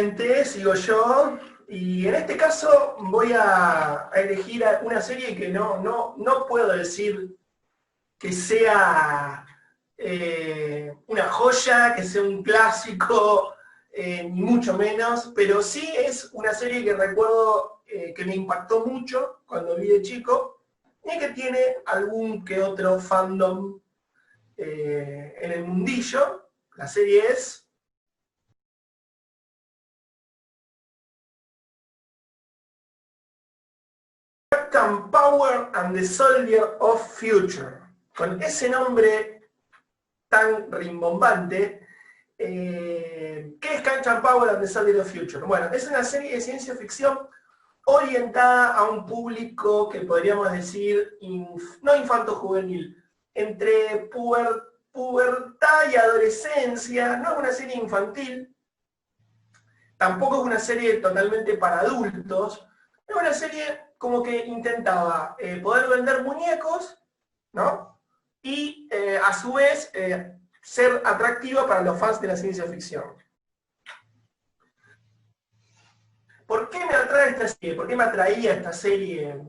Nuevamente sigo yo, y en este caso voy a elegir una serie que no puedo decir que sea una joya, que sea un clásico, ni mucho menos, pero sí es una serie que recuerdo que me impactó mucho cuando vi de chico, y que tiene algún que otro fandom en el mundillo. La serie es Captain Power and the Soldier of Future. Con ese nombre tan rimbombante, ¿qué es Captain Power and the Soldier of Future? Bueno, es una serie de ciencia ficción orientada a un público que podríamos decir, no infanto-juvenil, entre pubertad y adolescencia. No es una serie infantil, tampoco es una serie totalmente para adultos, es una serie como que intentaba poder vender muñecos, ¿no? Y a su vez ser atractiva para los fans de la ciencia ficción. ¿Por qué me atrae esta serie? ¿Por qué me atraía esta serie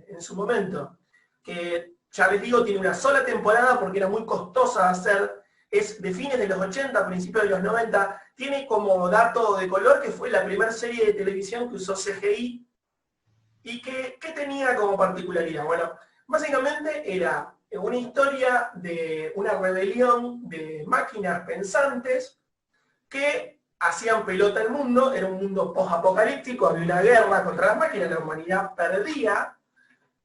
en su momento? Que ya les digo, tiene una sola temporada porque era muy costosa de hacer, es de fines de los 80, principios de los 90, tiene como dato de color que fue la primera serie de televisión que usó CGI. ¿Y qué tenía como particularidad? Bueno, básicamente era una historia de una rebelión de máquinas pensantes que hacían pelota el mundo. Era un mundo post-apocalíptico, había una guerra contra las máquinas, la humanidad perdía,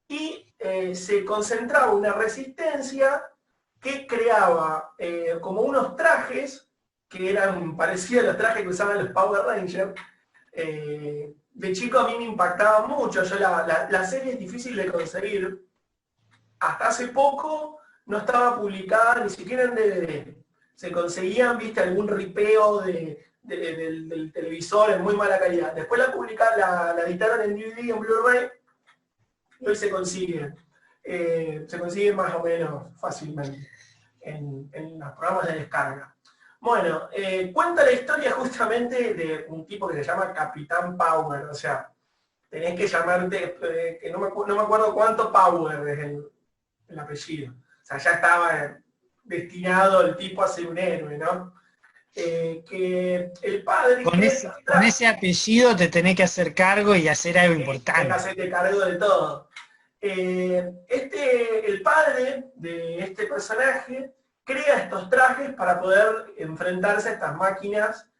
y se concentraba una resistencia que creaba como unos trajes que eran parecidos a los trajes que usaban los Power Rangers. De chico a mí me impactaba mucho. Yo la serie es difícil de conseguir. Hasta hace poco no estaba publicada ni siquiera en DVD. Se conseguían, viste, algún ripeo del televisor en muy mala calidad. Después la publicaron, la editaron en DVD y en Blu-ray, y hoy se consigue más o menos fácilmente en los programas de descarga. Bueno, cuenta la historia justamente de un tipo que se llama Capitán Power. O sea, tenés que llamarte, que no me acuerdo cuánto Power es el apellido. O sea, ya estaba destinado el tipo a ser un héroe, ¿no? Que el padre Con ese apellido te tenés que hacer cargo y hacer algo tenés que importante. hacerte cargo de todo. El padre de este personaje crea estos trajes para poder enfrentarse a estas máquinas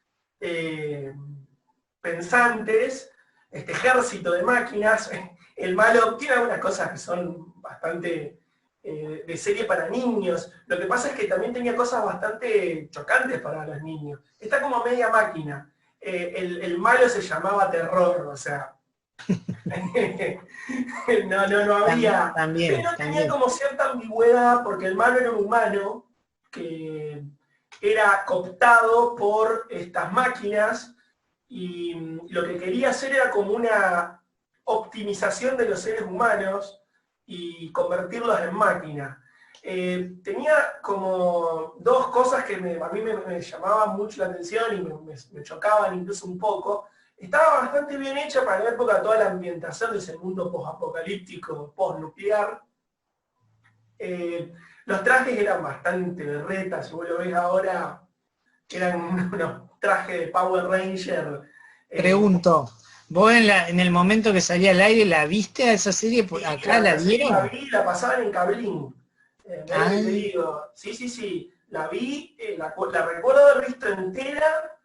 pensantes, este ejército de máquinas. El malo tiene algunas cosas que son bastante de serie para niños. Lo que pasa es que también tenía cosas bastante chocantes para los niños. Está como media máquina. El malo se llamaba Terror, o sea, no había. Pero tenía También. como cierta ambigüedad porque el malo era un humano que era cooptado por estas máquinas, y lo que quería hacer era como una optimización de los seres humanos y convertirlos en máquinas. Tenía como dos cosas que a mí me llamaban mucho la atención y me chocaban incluso un poco. Estaba bastante bien hecha para la época, toda la ambientación de ese mundo post-apocalíptico, post-nuclear. Los trajes eran bastante berretas, si vos lo ves ahora, eran unos trajes de Power Ranger. Pregunto, ¿vos en el momento que salía al aire la viste a esa serie? Sí, ¿Acá la la serie la dieron? vi, la pasaban en Cablín. Mirá lo que te Ay, digo. Sí, la vi, la recuerdo haber visto entera.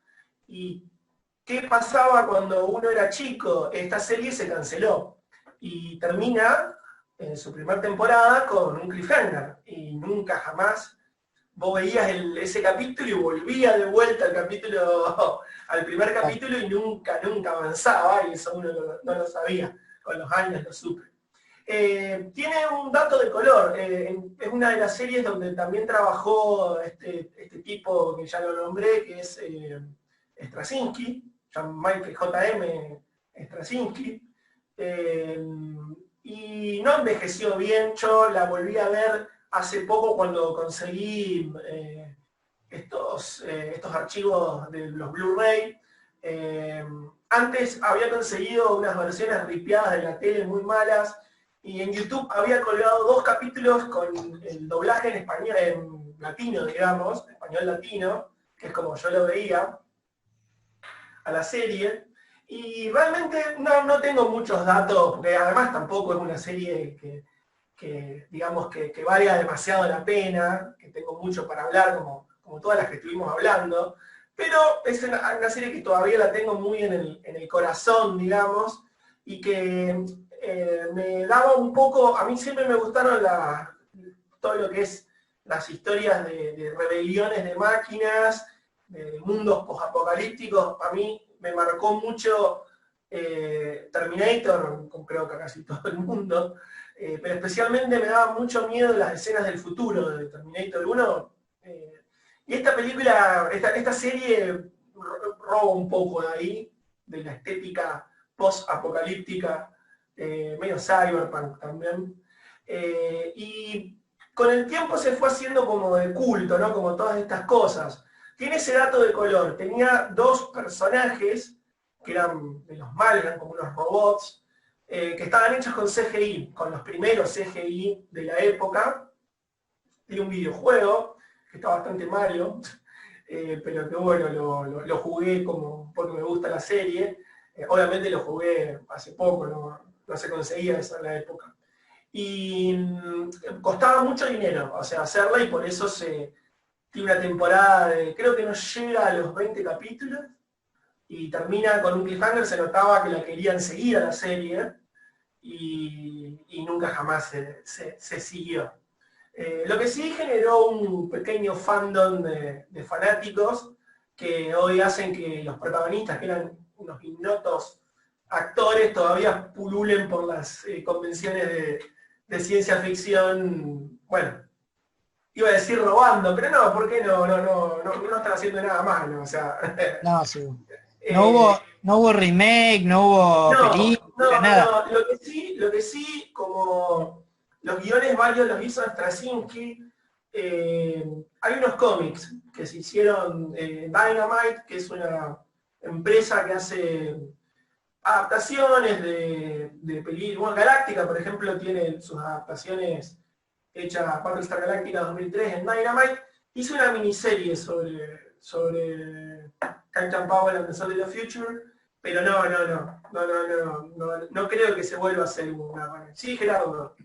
¿Y qué pasaba cuando uno era chico? Esta serie se canceló y termina en su primera temporada con un cliffhanger, y nunca jamás vos veías ese capítulo y volvía de vuelta al primer capítulo, y nunca avanzaba, y eso uno no lo sabía. Con los años lo supe. Tiene un dato de color. Es una de las series donde también trabajó este tipo que ya lo nombré, que es Straczynski, Michael J.M. Straczynski. Y no envejeció bien. Yo la volví a ver hace poco cuando conseguí estos archivos de los Blu-ray. Antes había conseguido unas versiones ripiadas de la tele muy malas, y en YouTube había colgado 2 capítulos con el doblaje en español, en latino, digamos, español latino, que es como yo lo veía, a la serie. Y realmente no tengo muchos datos, porque además tampoco es una serie digamos, que valga demasiado la pena, que tengo mucho para hablar, como todas las que estuvimos hablando, pero es una serie que todavía la tengo muy en el corazón, digamos, y que me daba un poco, a mí siempre me gustaron todo lo que es las historias de rebeliones de máquinas, de mundos posapocalípticos. A mí me marcó mucho Terminator, creo que a casi todo el mundo, pero especialmente me daba mucho miedo las escenas del futuro de Terminator 1. Y esta película, esta serie roba un poco de ahí, de la estética post-apocalíptica, medio cyberpunk también. Y con el tiempo se fue haciendo como de culto, ¿no? Como todas estas cosas. Tiene ese dato de color. Tenía 2 personajes que eran de los malos, eran como unos robots, que estaban hechos con CGI, con los primeros CGI de la época. Tiene un videojuego que está bastante malo, pero que bueno, lo jugué porque me gusta la serie. Obviamente lo jugué hace poco, no se conseguía eso en la época. Y costaba mucho dinero, o sea, hacerla, y por eso tiene una temporada creo que no llega a los 20 capítulos, y termina con un cliffhanger. Se notaba que la querían seguir a la serie, y nunca jamás se siguió. Lo que sí generó un pequeño fandom de fanáticos que hoy hacen que los protagonistas, que eran unos ignotos actores, todavía pululen por las convenciones de ciencia ficción. Bueno, iba a decir robando, pero no, ¿por qué no están haciendo nada malo? O sea, No, sí. No hubo remake, no hubo película, nada. no. Lo que sí, como los guiones varios los hizo Straczynski, hay unos cómics que se hicieron, Dynamite, que es una empresa que hace adaptaciones de películas. Bueno, Galáctica, por ejemplo, tiene sus adaptaciones hechas, Battlestar Galáctica 2003 en Dynamite. Hizo una miniserie sobre Captain Powell and the Soldier of the Future, pero no creo que se vuelva a hacer una. Sí, Gerardo.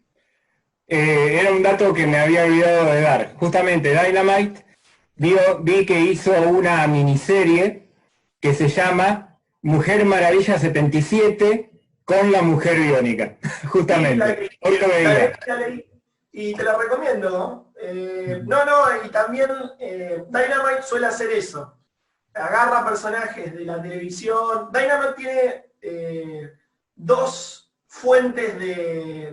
Era un dato que me había olvidado de dar. Justamente Dynamite, vi que hizo una miniserie que se llama Mujer Maravilla 77 con la Mujer Biónica. Justamente. Sí, hoy lo veía. la leí, y te la recomiendo. Y también Dynamite suele hacer eso. Agarra personajes de la televisión. Dynamite tiene 2 fuentes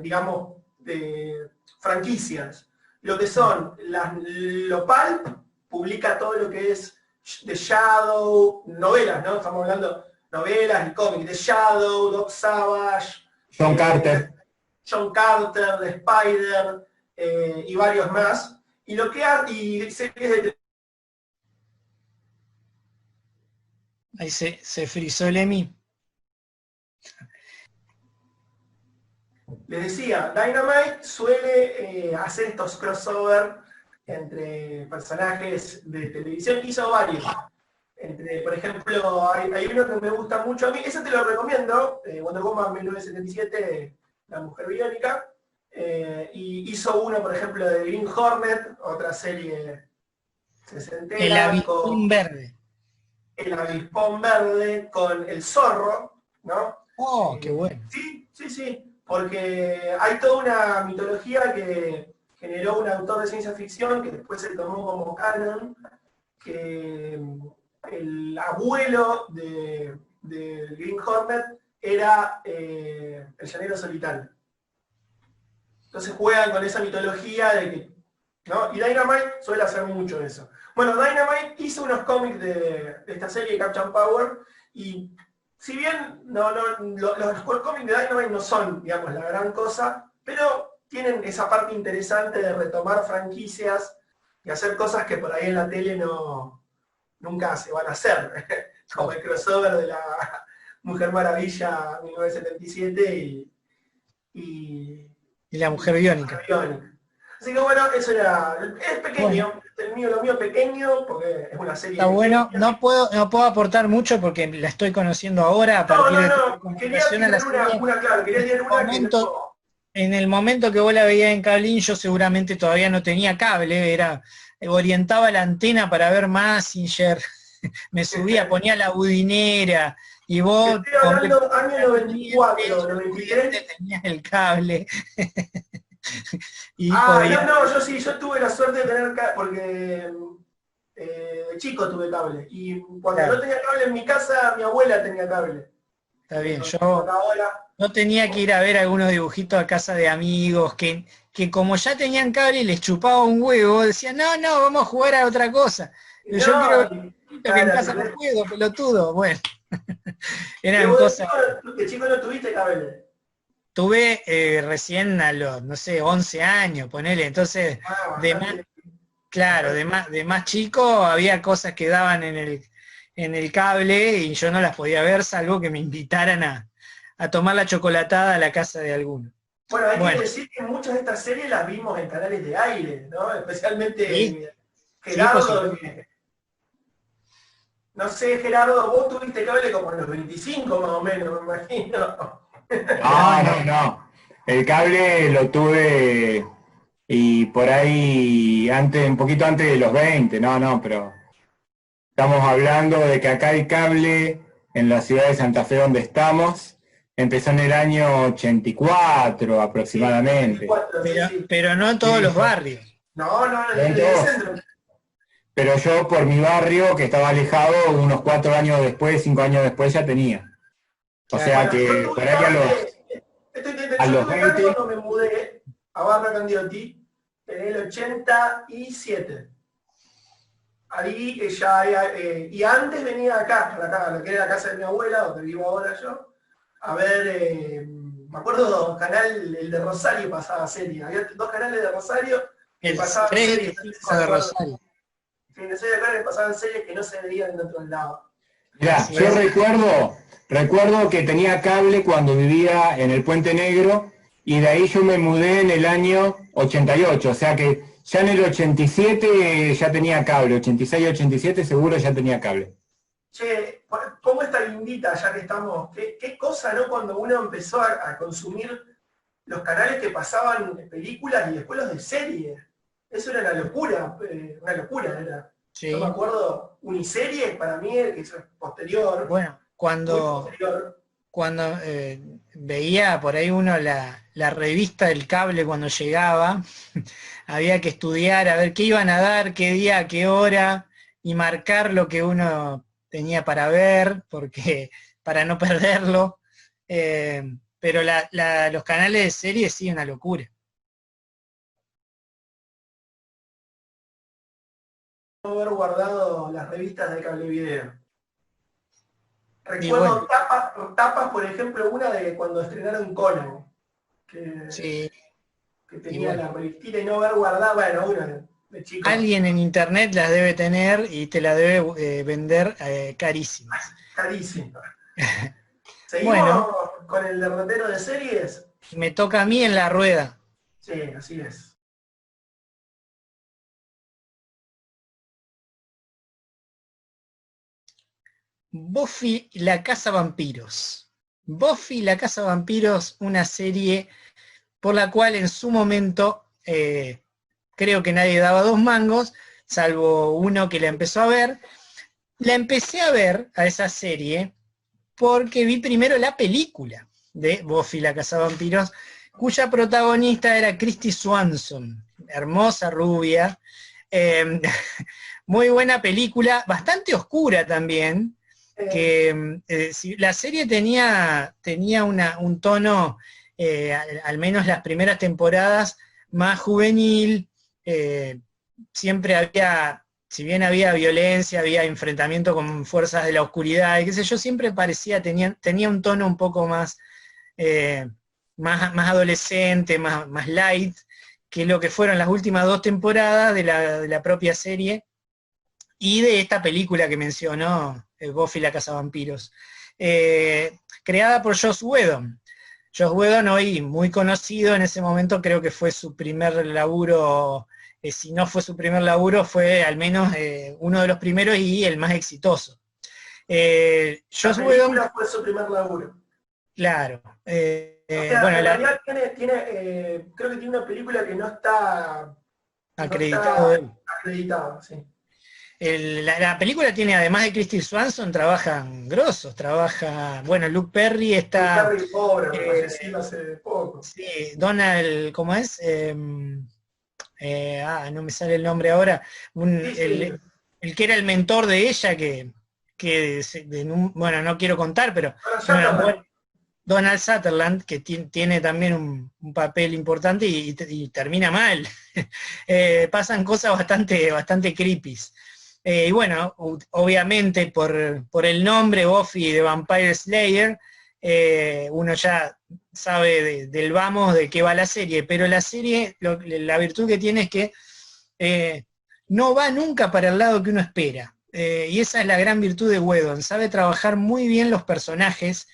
digamos, de franquicias. Lo que son lo pulp, publica todo lo que es The Shadow, novelas, ¿no? Estamos hablando novelas y cómics. The Shadow, Doc Savage, John Carter, The Spider, y varios más. Y series de. Ahí se frizó el Emi. Les decía, Dynamite suele hacer estos crossover entre personajes de televisión. Hizo varios. Por ejemplo, hay uno que me gusta mucho a mí. Ese te lo recomiendo, Wonder Woman 1977, La Mujer Biónica. Y hizo uno, por ejemplo, de Green Hornet, otra serie sesentera. El avispón verde. El avispón verde con el zorro, ¿no? Oh, qué bueno. Sí, porque hay toda una mitología que generó un autor de ciencia ficción que después se tomó como canon, que el abuelo de Green Hornet era el llanero solitario. Entonces juegan con esa mitología de que, ¿no? Y Dynamite suele hacer mucho eso. Bueno, Dynamite hizo unos cómics de esta serie, Captain Power, y si bien los cómics de Dynamite no son, digamos, la gran cosa, pero tienen esa parte interesante de retomar franquicias y hacer cosas que por ahí en la tele nunca se van a hacer. como el crossover de la Mujer Maravilla 1977 y la Mujer Biónica. Así que bueno, eso era, es pequeño, bueno. Lo mío pequeño, porque es una serie está pequeña. Bueno, no puedo aportar mucho porque la estoy conociendo ahora a partir de quería tirar una en el momento que vos la veías en Cablín, yo seguramente todavía no tenía cable, orientaba la antena para ver Mazinger, me subía, ponía la budinera, y vos... Estoy hablando año 94, 93. Tenías el cable. y yo tuve la suerte de tener cable, porque de chico tuve cable, y cuando no tenía cable en mi casa, mi abuela tenía cable. Está bien, yo no tenía que ir a ver algunos dibujitos a casa de amigos que como ya tenían cable y les chupaba un huevo, decían, no, vamos a jugar a otra cosa. Yo quiero que en casa no puedo, pelotudo. Bueno, eran cosas... ¿De chico no tuviste cable? Tuve recién a los, no sé, 11 años, ponele, entonces, de más chico había cosas que daban en el cable y yo no las podía ver, salvo que me invitaran a tomar la chocolatada a la casa de alguno. Bueno, hay que decir que muchas de estas series las vimos en canales de aire, ¿no? Especialmente Gerardo. No sé, Gerardo, vos tuviste cable como en los 25 más o menos, me imagino. No. El cable lo tuve y por ahí un poquito antes de los 20, pero estamos hablando de que acá el cable en la ciudad de Santa Fe donde estamos empezó en el año 84 aproximadamente. 84, pero no en todos los barrios. No, en el centro. Pero yo por mi barrio, que estaba alejado, unos 4 años después, 5 años después ya tenía. O sea que por ahí a los 20... cuando me mudé a Barra Candioti en el 87. Ahí y antes venía acá, a lo que era la casa de mi abuela, donde vivo ahora yo, a ver, me acuerdo el de Rosario pasaba serie. Había 2 canales de Rosario que pasaban series. De Rosario. Sí, no sé, acá pasaban series que no se veían en otros lados. Mirá, yo recuerdo que tenía cable cuando vivía en el Puente Negro y de ahí yo me mudé en el año 88, o sea que ya en el 87 ya tenía cable, 86, 87 seguro ya tenía cable. Che, ¿cómo está Lindita ya que estamos? ¿Qué cosa, no? Cuando uno empezó a consumir los canales que pasaban películas y después los de series. Eso era una locura era. Sí. Yo me acuerdo, Uniseries para mí, que es posterior. Bueno, cuando veía por ahí uno la revista del cable cuando llegaba, había que estudiar a ver qué iban a dar, qué día, qué hora, y marcar lo que uno tenía para ver, porque para no perderlo. Pero los canales de series sí, una locura. Haber guardado las revistas de cable video. Recuerdo tapas, por ejemplo, una de cuando estrenaron Conan, que tenía la revistita y no haber guardado, una de chico. Alguien en internet las debe tener y te la debe vender carísimas. Carísimas. ¿Seguimos con el derrotero de series? Me toca a mí en la rueda. Sí, así es. Buffy la Cazavampiros. Buffy la Cazavampiros, una serie por la cual en su momento creo que nadie daba 2 mangos, salvo uno que la empezó a ver. La empecé a ver a esa serie porque vi primero la película de Buffy la Cazavampiros, cuya protagonista era Christy Swanson, hermosa rubia, muy buena película, bastante oscura también, que la serie tenía un tono, al menos las primeras temporadas, más juvenil, siempre había, si bien había violencia, había enfrentamiento con fuerzas de la oscuridad, y qué sé yo, siempre tenía un tono un poco más adolescente, más light, que lo que fueron las últimas 2 temporadas de la propia serie, y de esta película que mencionó, Buffy la Cazavampiros, creada por Joss Whedon. Joss Whedon, hoy muy conocido, en ese momento creo que fue su primer laburo, si no fue su primer laburo, fue al menos uno de los primeros y el más exitoso. Joss La Whedon, película fue su primer laburo. claro. O sea, Bueno, en realidad creo que tiene una película que no está acreditado él. acreditada, sí. La película tiene, además de Christy Swanson, trabajan grosos, trabaja, bueno, Luke Perry Luke está, Perry, pobre, eh, fallecido hace poco. sí, Donald, ¿cómo es? No me sale el nombre ahora, Sí, sí. el que era el mentor de ella, bueno, no quiero contar, pero Ahora en una Sutherland. Donald Sutherland, que tiene también un papel importante y termina mal. Pasan cosas bastante creepy. Y bueno, obviamente por el nombre Buffy de Vampire Slayer, uno ya sabe del vamos de qué va la serie, pero la serie, la virtud que tiene es que no va nunca para el lado que uno espera. Y esa es la gran virtud de Whedon, sabe trabajar muy bien los personajes,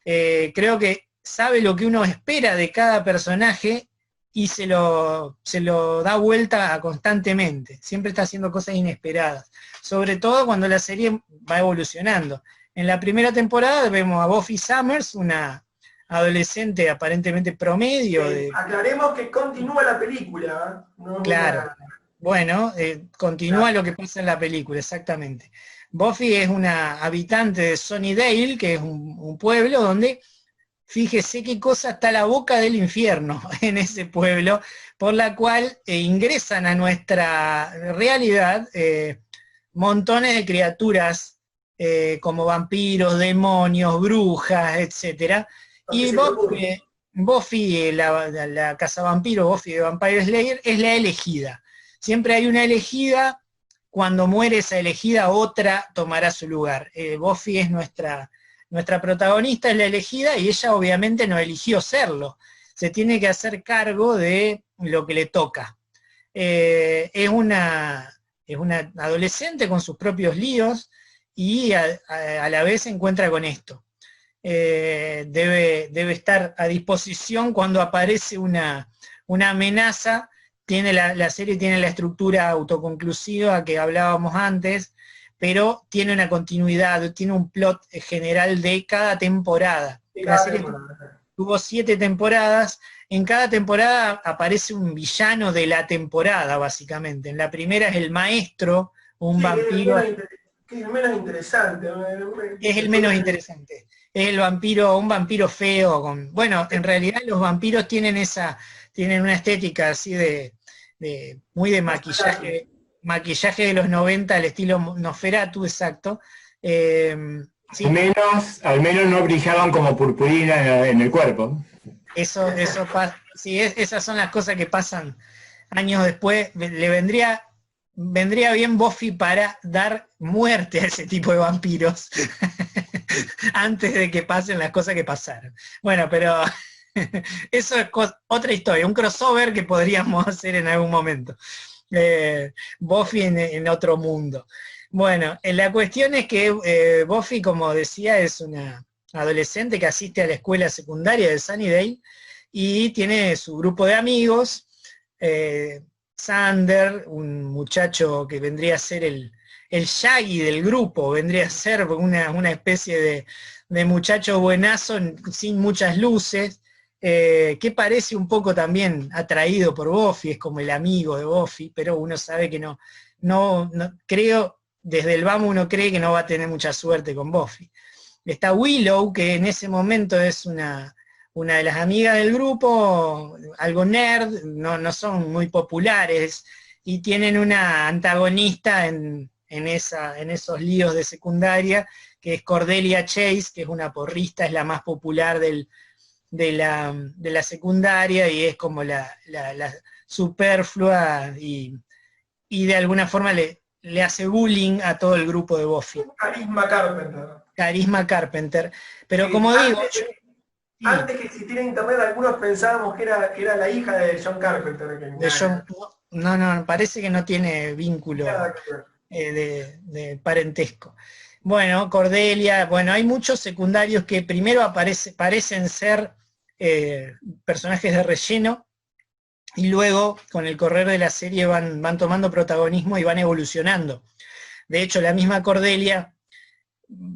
creo que sabe lo que uno espera de cada personaje y se lo da vuelta constantemente. Siempre está haciendo cosas inesperadas. Sobre todo cuando la serie va evolucionando. En la primera temporada vemos a Buffy Summers, una adolescente aparentemente promedio de... Aclaremos que continúa la película, ¿eh? No es Claro. una... Bueno, continúa lo que pasa en la película, exactamente. Buffy es una habitante de Sunnydale, que es un pueblo donde, fíjese qué cosa, está la boca del infierno en ese pueblo, por la cual ingresan a nuestra realidad montones de criaturas como vampiros, demonios, brujas, etc. Lo que Y se te ocurre. Buffy, la cazavampiro, Buffy de Vampire Slayer, es la elegida. Siempre hay una elegida, cuando muere esa elegida, otra tomará su lugar. Buffy es nuestra protagonista, es la elegida, y ella obviamente no eligió serlo. Se tiene que hacer cargo de lo que le toca. Es una adolescente con sus propios líos y a la vez se encuentra con esto. Debe estar a disposición cuando aparece una amenaza. La serie tiene la estructura autoconclusiva que hablábamos antes, pero tiene una continuidad, tiene un plot general de cada temporada. La serie tuvo 7 temporadas, en cada temporada aparece un villano de la temporada, básicamente. En la primera es el maestro, un Sí, vampiro. que es el menos interesante. Es el menos interesante. Es el vampiro, un vampiro feo. Bueno, en realidad los vampiros tienen una estética así muy de maquillaje de los 90 al estilo Nosferatu, exacto. Sí, Al menos no brillaban como purpurina en el cuerpo. eso pasa. Sí, esas son las cosas que pasan años después. Le vendría bien Buffy para dar muerte a ese tipo de vampiros antes de que pasen las cosas que pasaron. Bueno, pero eso es otra historia, un crossover que podríamos hacer en algún momento. Buffy en otro mundo. Bueno, la cuestión es que Buffy, como decía, es una adolescente que asiste a la escuela secundaria de Sunnydale y tiene su grupo de amigos. Xander, un muchacho que vendría a ser el Shaggy del grupo, vendría a ser una especie de muchacho buenazo sin muchas luces, que parece un poco también atraído por Buffy, es como el amigo de Buffy, pero uno sabe que no creo, desde el vamos uno cree que no va a tener mucha suerte con Buffy. Está Willow, que en ese momento es una de las amigas del grupo, algo nerd, no son muy populares, y tienen una antagonista en esos líos de secundaria, que es Cordelia Chase, que es una porrista, es la más popular de la secundaria, y es como la superflua, y de alguna forma le hace bullying a todo el grupo de Buffy. Carisma Carpenter. Carisma Carpenter. Pero como digo... Antes que existiera internet, algunos pensábamos que era la hija de John Carpenter. No, parece que no tiene vínculo de parentesco. Bueno, Cordelia, bueno, hay muchos secundarios que primero parecen ser personajes de relleno, y luego, con el correr de la serie, van tomando protagonismo y van evolucionando. De hecho, la misma Cordelia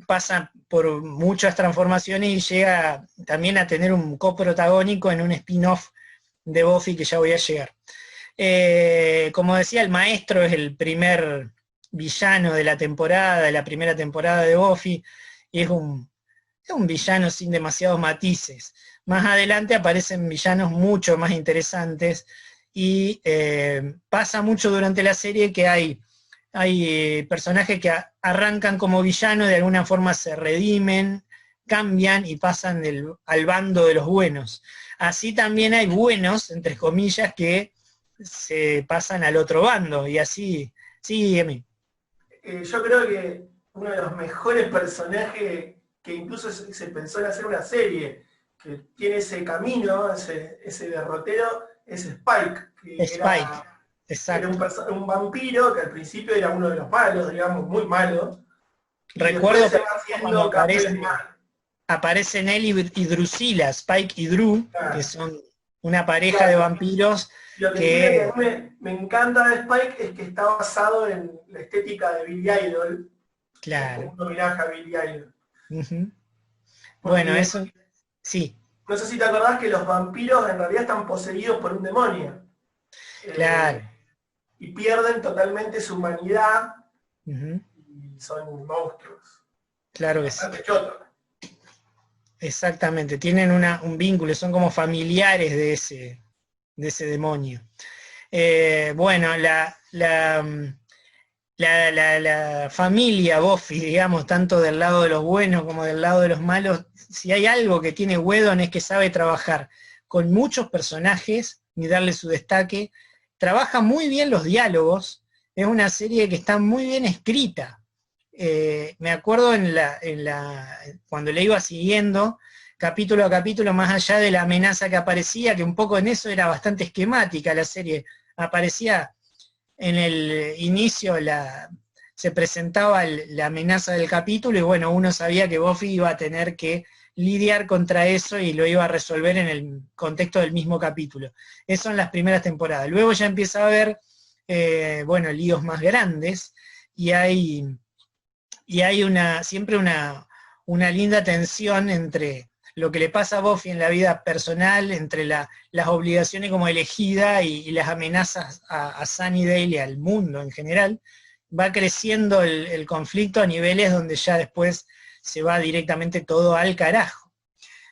pasa por muchas transformaciones y llega también a tener un coprotagónico en un spin-off de Buffy, que ya voy a llegar. Como decía, el maestro es el primer villano de la temporada, de la primera temporada de Buffy, y es un villano sin demasiados matices. Más adelante aparecen villanos mucho más interesantes, y pasa mucho durante la serie que hay personajes que arrancan como villanos, de alguna forma se redimen, cambian y pasan al bando de los buenos. Así también hay buenos, entre comillas, que se pasan al otro bando, y así, sí, Emi. Yo creo que uno de los mejores personajes que incluso se pensó en hacer una serie, que tiene ese camino, ese derrotero, es Spike. Que Exacto. Era un vampiro que al principio era uno de los malos, digamos, muy malo. Recuerdo se va haciendo cada vez más. Aparecen él y Drusilla, Spike y Drew, claro, que son una pareja de vampiros. Lo que a mí me encanta de Spike es que está basado en la estética de Billy Idol. Claro. Un homenaje a Billy Idol. Uh-huh. Bueno, eso, sí. No sé si te acordás que los vampiros en realidad están poseídos por un demonio. Claro. Y pierden totalmente su humanidad. Uh-huh. Y son monstruos. Claro que sí. Chotos. Exactamente, tienen un vínculo, son como familiares de ese demonio. Bueno, la familia Buffy, digamos, tanto del lado de los buenos como del lado de los malos, si hay algo que tiene Whedon es que sabe trabajar con muchos personajes y darle su destaque. Trabaja muy bien los diálogos, es una serie que está muy bien escrita. Me acuerdo cuando le iba siguiendo capítulo a capítulo, más allá de la amenaza que aparecía, que un poco en eso era bastante esquemática la serie. Aparecía en el inicio, se presentaba la amenaza del capítulo, y bueno, uno sabía que Buffy iba a tener que lidiar contra eso y lo iba a resolver en el contexto del mismo capítulo. Eso en las primeras temporadas. Luego ya empieza a haber, líos más grandes, y hay siempre una linda tensión entre lo que le pasa a Buffy en la vida personal, entre las obligaciones como elegida y las amenazas a Sunnydale y al mundo en general. Va creciendo el conflicto a niveles donde ya después se va directamente todo al carajo.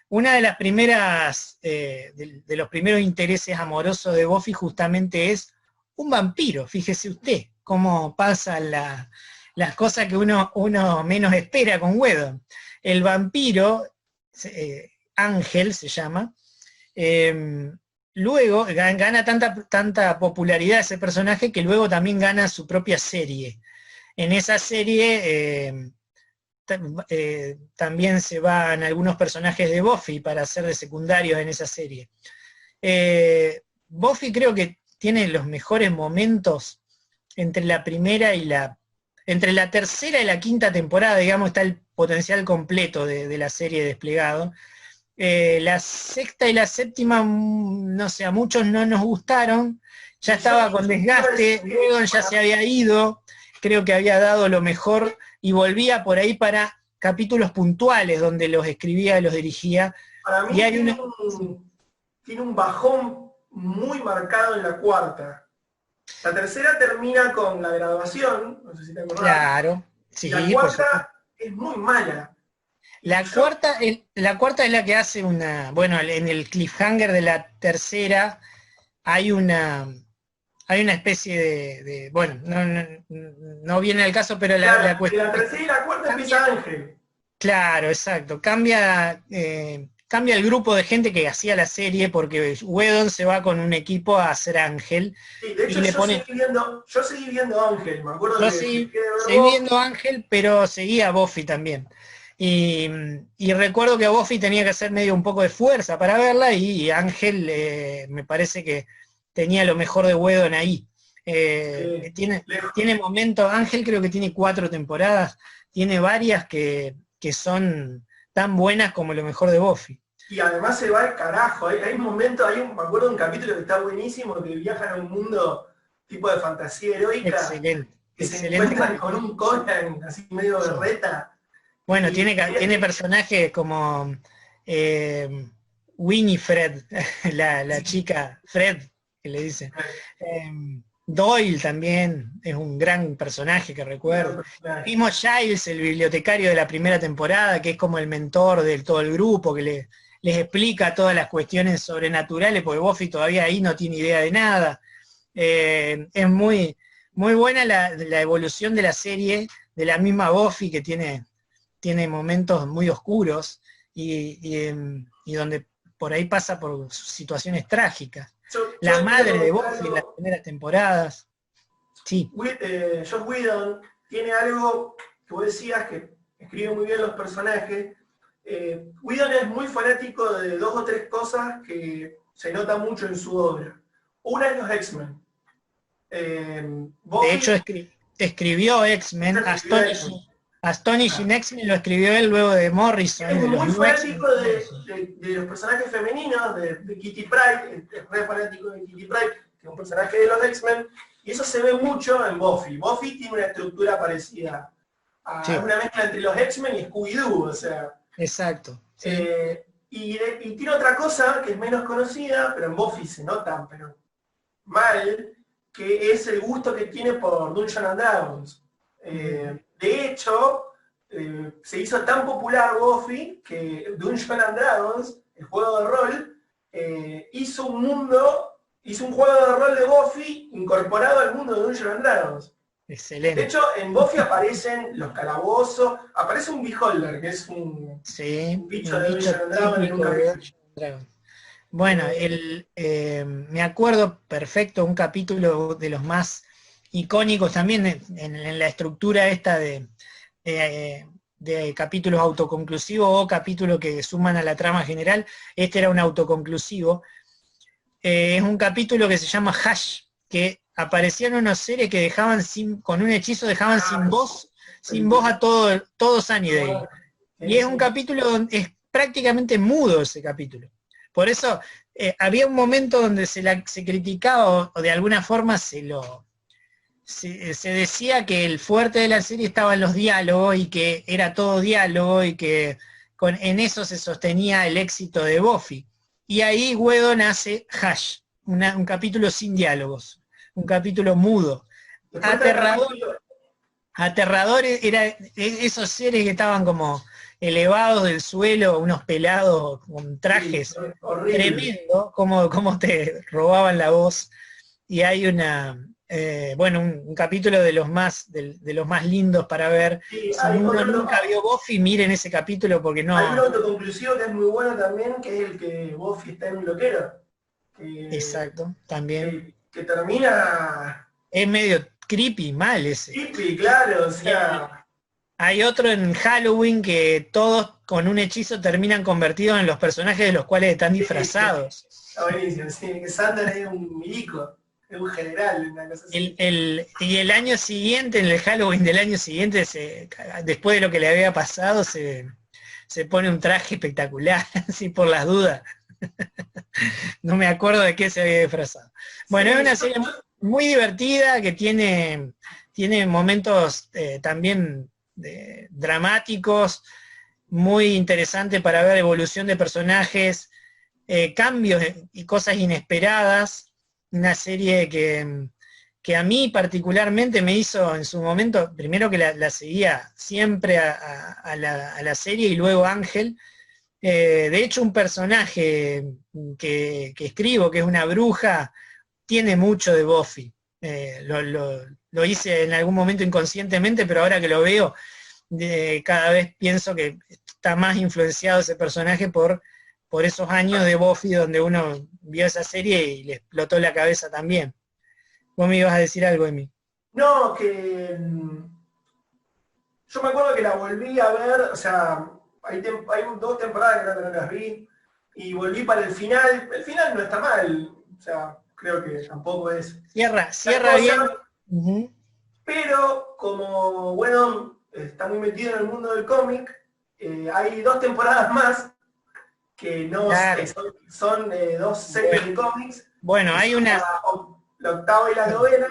Una de las primeras, de los primeros intereses amorosos de Buffy justamente es un vampiro. Fíjese usted cómo pasan las cosas que uno menos espera con Whedon. El vampiro, Ángel se llama, luego gana tanta popularidad ese personaje que luego también gana su propia serie. En esa serie también se van algunos personajes de Buffy para ser de secundarios en esa serie. Buffy creo que tiene los mejores momentos entre la tercera y la quinta temporada, digamos, está el potencial completo de la serie desplegado. La sexta y la séptima, no sé, a muchos no nos gustaron, ya estaba con desgaste, luego ya se había ido, creo que había dado lo mejor y volvía por ahí para capítulos puntuales donde los escribía y los dirigía. Para mí tiene un bajón muy marcado en la cuarta. La tercera termina con la graduación, no sé si te acordás. Claro, sí. La cuarta es muy mala. La cuarta es la que hace en el cliffhanger de la tercera hay una especie de no viene al caso, pero la cuestión. La tercera y la cuarta empieza Ángel. Claro, exacto. Cambia el grupo de gente que hacía la serie, porque Whedon se va con un equipo a hacer Ángel. Sí, de hecho yo seguí viendo Ángel, me acuerdo yo seguí viendo Ángel, pero seguía Buffy también. Y recuerdo que Buffy tenía que hacer medio un poco de fuerza para verla, y Ángel me parece que tenía lo mejor de Whedon ahí. Tiene, lejos. tiene momentos, Ángel creo que tiene 4 temporadas, tiene varias que son tan buenas como lo mejor de Buffy. Y además se va al carajo. Hay un momento, me acuerdo de un capítulo que está buenísimo, que viajan a un mundo tipo de fantasía heroica, Excelente, que se excelente encuentran capítulo. con un Conan así medio Sí. berreta. Bueno, Y, tiene personajes como Winifred, la chica Fred, que le dicen. Doyle también es un gran personaje que recuerdo. El mismo Giles, el bibliotecario de la primera temporada, que es como el mentor de todo el grupo, que les explica todas las cuestiones sobrenaturales, porque Buffy todavía ahí no tiene idea de nada. Es muy buena la evolución de la serie, de la misma Buffy, que tiene momentos muy oscuros y donde por ahí pasa por situaciones trágicas. La yo quiero madre de comentar Buffy en las algo. primeras temporadas. Sí, Joss Whedon tiene algo que vos decías, que escribe muy bien los personajes. Whedon es muy fanático de 2 o 3 cosas que se nota mucho en su obra. Una es los X-Men. de hecho Buffy escribió X-Men, escribió X-Men. Astonishing X-Men lo escribió él luego de Morrison, Es de los muy New X-Men. fanático de los personajes femeninos, de Kitty Pryde, es re fanático de Kitty Pryde, que es un personaje de los X-Men, y eso se ve mucho en Buffy. Buffy tiene una estructura parecida a Sí, una mezcla entre los X-Men y Scooby-Doo, o sea. exacto. Sí. Y tiene otra cosa que es menos conocida, pero en Buffy se nota, pero mal, que es el gusto que tiene por Dungeons and Dragons. De hecho, se hizo tan popular Buffy que Dungeons and Dragons, el juego de rol, hizo un juego de rol de Buffy incorporado al mundo de Dungeons and Dragons. De Excelente. hecho, en Buffy aparecen los calabozos, aparece un Beholder, que es un Sí, bicho un de bicho Dungeons and Dragons en un típico de capítulo. Dungeons and Dragons. Bueno, Eh, me acuerdo perfecto un capítulo de los más icónicos también en la estructura esta de capítulos autoconclusivos o capítulos que suman a la trama general. Este era un autoconclusivo. Es un capítulo que se llama Hash, que aparecían unos seres que dejaban con un hechizo dejaban sin voz a todo Sunnydale. Y es un capítulo donde es prácticamente mudo ese capítulo. Por eso había un momento donde se criticaba o de alguna forma se decía que el fuerte de la serie estaba en los diálogos y que era todo diálogo y que en eso se sostenía el éxito de Buffy. Y ahí Whedon hace Hash, un capítulo sin diálogos, un capítulo mudo. Después está el Aterrador, capítulo. aterrador era esos seres que estaban como elevados del suelo, unos pelados con Sí, trajes horrible. tremendo, como te robaban la voz. Y hay un capítulo de los más lindos para ver. Sí, Si uno nunca vio Buffy, miren ese capítulo porque hay un no. autoconclusivo que es muy bueno también, que es el que Buffy está en un loquero. Que, Exacto, también. que termina Es medio creepy, mal ese. creepy, claro, o Y sea. hay otro en Halloween que todos con un hechizo terminan convertidos en los personajes de los cuales están Sí, disfrazados. está buenísimo, sí, que Sander es un milico, es un general, una cosa así. Y el año siguiente, en el Halloween del año siguiente, después de lo que le había pasado, se pone un traje espectacular, así por las dudas. No me acuerdo de qué se había disfrazado. Bueno, es Sí, una serie muy divertida que tiene momentos también dramáticos, muy interesante para ver evolución de personajes, cambios y cosas inesperadas. Una serie que a mí particularmente me hizo en su momento, primero que la seguía siempre a la serie y luego Ángel. De hecho, un personaje que escribo, que es una bruja, tiene mucho de Buffy. Lo hice en algún momento inconscientemente, pero ahora que lo veo, cada vez pienso que está más influenciado ese personaje por esos años de Buffy donde uno vio esa serie y le explotó la cabeza también. Vos me ibas a decir algo de mí. no, que yo me acuerdo que la volví a ver, o sea, hay 2 temporadas que no las vi, y volví para el final no está mal, o sea, creo que tampoco es Cierra cosa, bien. Ujú. pero como Whedon está muy metido en el mundo del cómic, hay 2 temporadas más que no Claro. son 2 series de cómics, Bueno, que hay son una, la octava y la novena,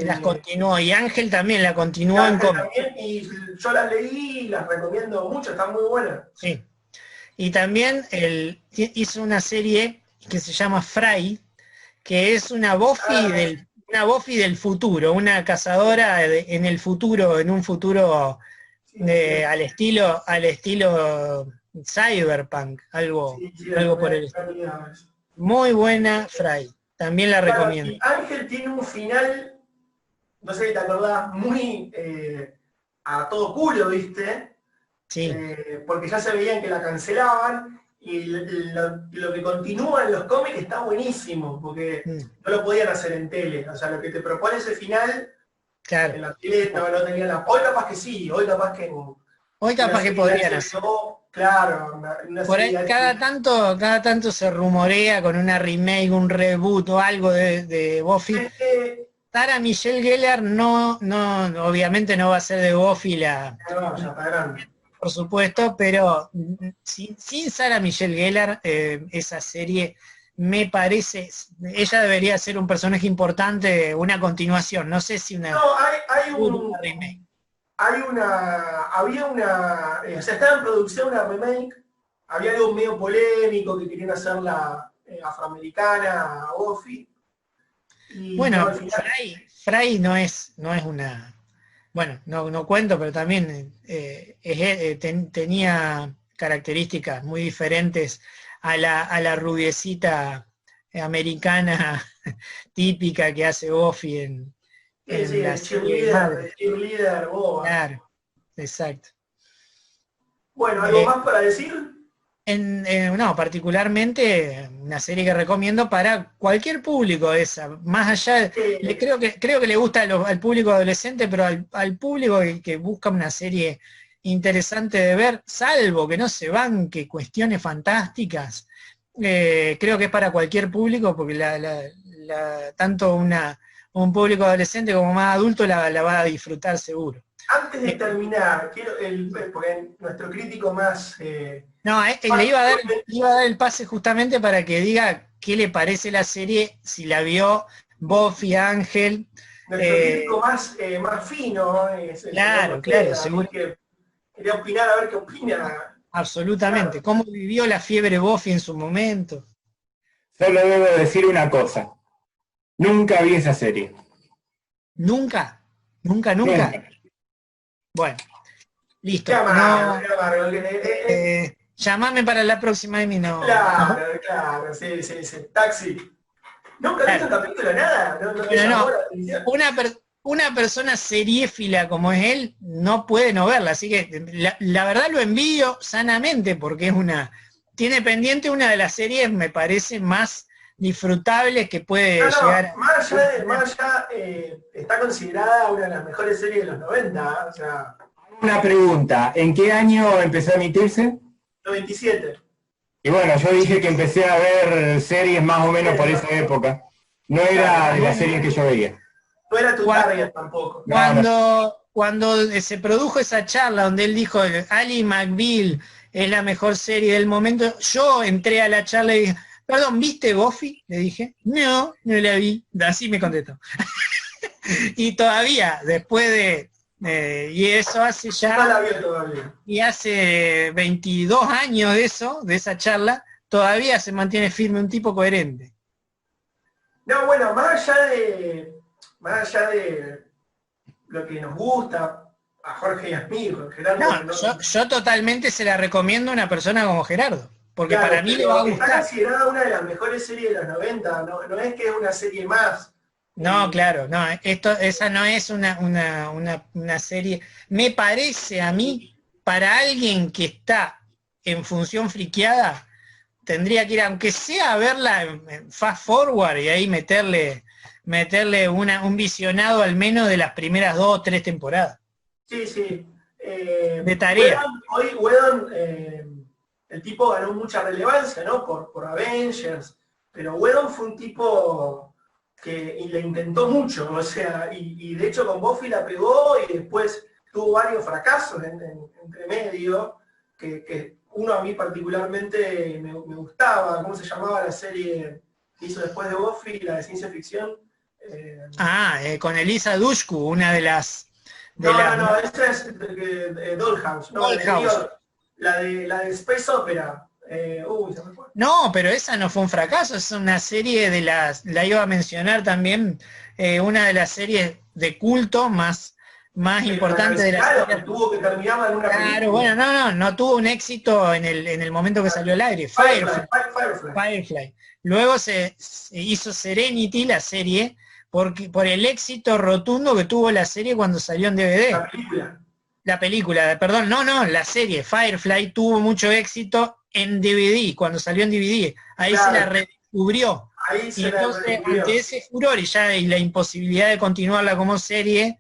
las eh, continuó, y Ángel también la y continuó en Ángel cómic. también, y yo las leí y las recomiendo mucho, están muy buenas. Sí. Y también él hizo una serie que se llama Fry, que es Ah, una Buffy del futuro, una cazadora en el futuro, en un futuro sí, cierto. al estilo cyberpunk, Sí, algo cierto, por el me olvidaba eso. muy buena Fry, también la Claro, recomiendo. y Ángel tiene un final, no sé si te acordás, muy a todo culo, ¿viste? Sí, Porque ya se veían que la cancelaban y lo que continúa en los cómics está buenísimo, porque mm, no lo podían hacer en tele. O sea, lo que te propone ese final, claro. en la tele no tenía la... Hoy capaz que sí, hoy capaz que en Hoy una capaz que serie de podrían hacer. HBO, claro, una Por serie ahí de HBO. cada tanto se rumorea con una remake, un reboot o algo de Buffy. Sarah Michelle Gellar obviamente no va a ser de Buffy No, ya está grande. por supuesto, pero sin Sarah Michelle Gellar, esa serie me parece, ella debería ser un personaje importante, una continuación, no sé si No, una remake. había una, o sea, estaba en producción una remake, había algo medio polémico que querían hacerla afroamericana a Buffy, y no, Bueno, al final, Fry no es una, bueno, no cuento, pero también tenía características muy diferentes a la rubiecita americana típica que hace Buffy sí, sí, en la serie madre. de cheerleader, boba. Claro, exacto. Bueno, ¿algo Eh, más para decir? no, particularmente una serie que recomiendo para cualquier público esa, más allá, creo que le gusta al público adolescente, pero al público que busca una serie interesante de ver, salvo que no se banque cuestiones fantásticas, creo que es para cualquier público, porque tanto un público adolescente como más adulto la va a disfrutar seguro. Antes de Eh, terminar, quiero porque nuestro crítico más, No, le iba a dar el pase justamente para que diga qué le parece la serie, si la vio Buffy, Ángel. nuestro eh, crítico más, más fino es el señor claro, Mosqueda, así seguro, que quería opinar a ver qué opina. absolutamente. Claro. ¿Cómo vivió la fiebre Buffy en su momento? Solo debo decir una cosa. Nunca vi esa serie. Nunca, Nunca. nunca. Bueno, Qué listo. amargo, No, qué amargo. llamame para la próxima, Emi, no. Claro, claro, sí, sí, sí. Taxi. ¿Nunca viste un Claro. capítulo, nada? ¿No te Bueno, llamó no. la atención? Una persona seriéfila como es él no puede no verla, así que la verdad lo envidio sanamente porque tiene pendiente una de las series, me parece, más disfrutables que puede No, llegar no, a tener. más allá está considerada una de las mejores series de los 90, o sea, Una pregunta. ¿En qué año empezó a emitirse? 97. Y bueno, yo dije que empecé a ver series más o menos por esa No, época. No claro, era de las series que yo veía. no era tu target Cuando, tampoco. No, no. cuando se produjo esa charla donde él dijo Ali McBeal es la mejor serie del momento, yo entré a la charla y dije, perdón, ¿viste Buffy? Le dije, no la vi. Así me contestó. Y todavía, y eso hace No ya, la vio todavía. y hace 22 años de eso, de esa charla, todavía se mantiene firme un tipo coherente. No, bueno, más allá de lo que nos gusta a Jorge y a mí, con No, Gerardo, no, yo totalmente se la recomiendo a una persona como Gerardo, porque claro, para mí le va a pero está gustar. considerada una de las mejores series de los 90, no es que es una serie más. No, Eh, claro, no, esa no es una serie. Me parece a mí, para alguien que está en función friqueada, tendría que ir, aunque sea a verla en fast forward y ahí meterle un visionado al menos de las primeras 2 o 3 temporadas. sí, sí. De tarea. Whedon, el tipo ganó mucha relevancia, ¿no? Por Avengers. pero Whedon fue un tipo que le intentó mucho, o sea, y de hecho con Buffy la pegó y después tuvo varios fracasos entre medio, que uno a mí particularmente me gustaba. ¿Cómo se llamaba la serie que hizo después de Buffy, la de ciencia ficción? Con Elisa Dushku, una de las... No, esa es Dollhouse, no, Dollhouse. anterior, la de Space Opera. Se me fue. No, pero esa no fue un fracaso, es una serie la iba a mencionar también, una de las series de culto más importantes de la serie. Tuvo que terminar en una película. Claro, bueno, no tuvo un éxito en el momento que salió al aire. Firefly. Luego se hizo Serenity, la serie, por el éxito rotundo que tuvo la serie cuando salió en DVD. La película, perdón, la serie Firefly tuvo mucho éxito en DVD, cuando salió en DVD. Ahí se la redescubrió. Y entonces, ante ese furor y la imposibilidad de continuarla como serie,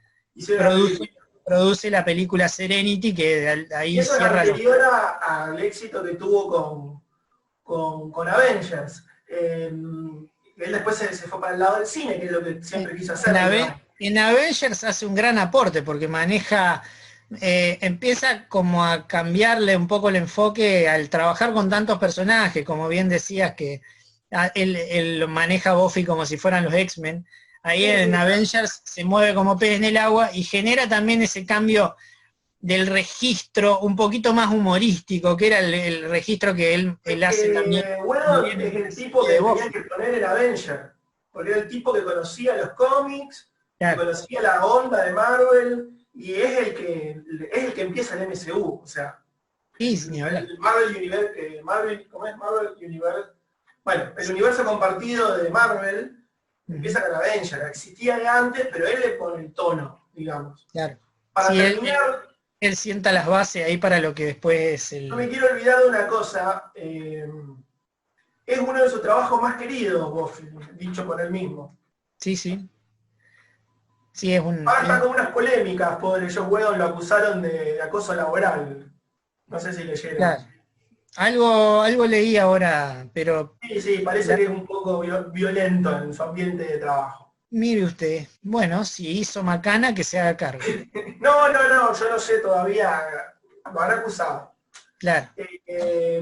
produce la película Serenity, que ahí eso cierra. Es anterior al éxito que tuvo con Avengers. Él después se fue para el lado del cine, que es lo que siempre quiso hacer. En Avengers hace un gran aporte, porque maneja... empieza como a cambiarle un poco el enfoque al trabajar con tantos personajes, como bien decías que él maneja a Buffy como si fueran los X-Men. Ahí en Avengers se mueve como pez en el agua y genera también ese cambio del registro un poquito más humorístico, que era el registro que él hace también. Bueno, es el tipo que tenía que poner en Avengers, porque era el tipo que conocía los cómics, que conocía la onda de Marvel, y es el que empieza el MCU, o sea, el Marvel Universe, ¿cómo es? Marvel Universe, bueno, el universo compartido de Marvel empieza con Avengers, existía de antes, pero él le pone el tono, digamos. Claro. Para terminar, él sienta las bases ahí para lo que después no me quiero olvidar de una cosa, es uno de sus trabajos más queridos, Buffy, dicho por él mismo. Sí. Sí, Ahora están con unas polémicas, pobre Joe Whedon, lo acusaron de acoso laboral. No sé si leyeron. Claro. Algo leí ahora, pero... Sí, parece que es un poco violento en su ambiente de trabajo. Mire usted, bueno, si hizo macana, que se haga cargo. No, yo no sé todavía, lo han acusado. Claro.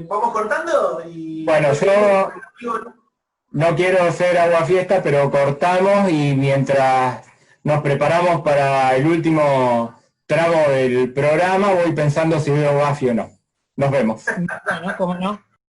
Vamos cortando y... Bueno, yo no quiero ser aguafiesta, pero cortamos y mientras nos preparamos para el último tramo del programa, voy pensando si veo Buffy o no. Nos vemos. Bueno, cómo no.